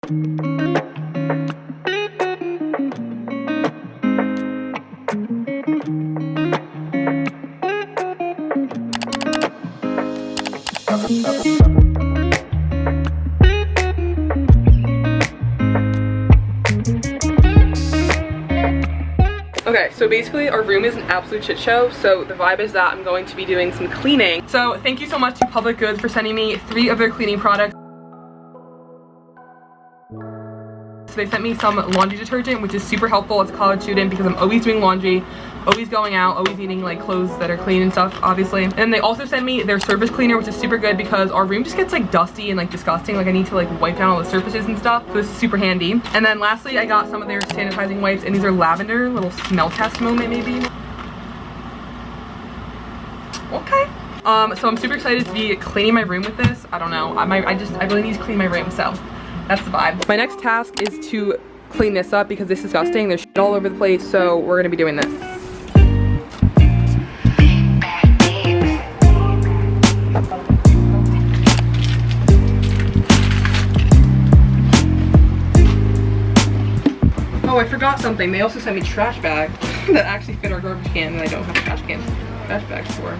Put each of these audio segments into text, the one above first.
Okay, so basically our room is an absolute shit show, so the vibe is that I'm going to be doing some cleaning. So thank you so much to Public Goods for sending me 3 of their cleaning products. So they sent me some laundry detergent, which is super helpful as a college student because I'm always doing laundry, always going out, always needing like clothes that are clean and stuff, obviously. And they also sent me their surface cleaner, which is super good because our room just gets like dusty and like disgusting. Like I need to like wipe down all the surfaces and stuff, so this is super handy. And then lastly, I got some of their sanitizing wipes, and these are lavender, little smell test moment maybe. Okay. So I'm super excited to be cleaning my room with this. I don't know, I really need to clean my room, so that's the vibe. My next task is to clean this up because it's disgusting. There's shit all over the place, so we're gonna be doing this. Oh, I forgot something. They also sent me trash bags that actually fit our garbage can, and I don't have trash bags for.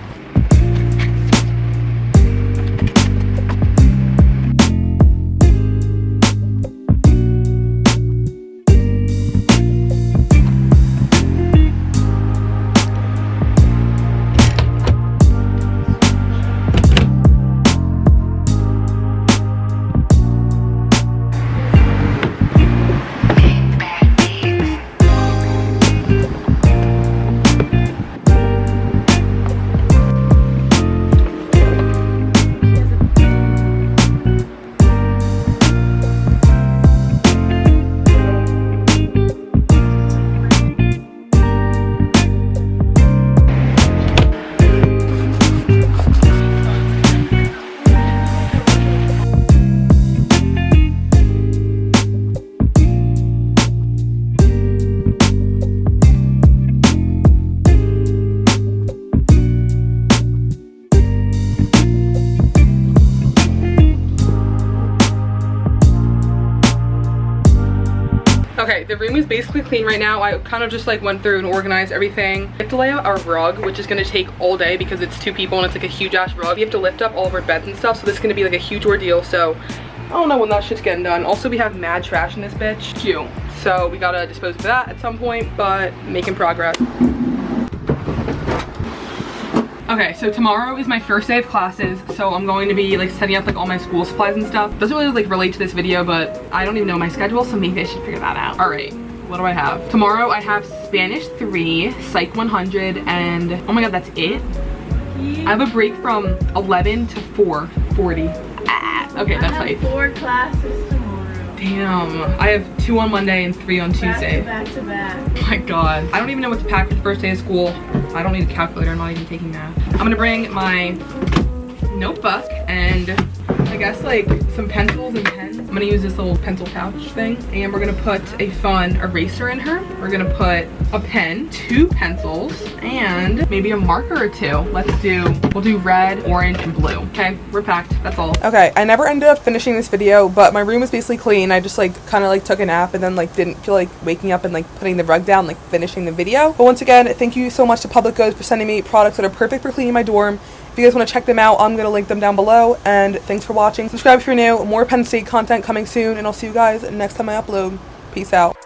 Okay, the room is basically clean right now. I kind of just like went through and organized everything. We have to lay out our rug, which is gonna take all day because it's 2 people and it's like a huge ass rug. We have to lift up all of our beds and stuff, so this is gonna be like a huge ordeal. So I don't know when that shit's getting done. Also, we have mad trash in this bitch too, so we gotta dispose of that at some point, but making progress. Okay, so tomorrow is my first day of classes, so I'm going to be like setting up like all my school supplies and stuff. Doesn't really like relate to this video, but I don't even know my schedule, so maybe I should figure that out. All right, what do I have? Tomorrow I have Spanish 3, Psych 100, and oh my god, that's it? I have a break from 11 to 4:40. Okay, that's I have 4 classes tomorrow. Damn, I have 2 on Monday and 3 on Tuesday. Back to back. Oh my god. I don't even know what to pack for the first day of school. I don't need a calculator, I'm not even taking math. I'm gonna bring my notebook and I guess like some pencils and pens. I'm gonna use this little pencil pouch thing, and we're gonna put a fun eraser in her. We're gonna put a pen, 2 pencils, and maybe a marker or 2. We'll do red, orange, and blue. Okay, we're packed, that's all. Okay, I never ended up finishing this video, but my room is basically clean. I just like kind of like took a nap and then like didn't feel like waking up and like putting the rug down, like finishing the video. But once again, thank you so much to Public Goods for sending me products that are perfect for cleaning my dorm. If you guys want to check them out, I'm going to link them down below. And thanks for watching. Subscribe if you're new. More Penn State content coming soon. And I'll see you guys next time I upload. Peace out.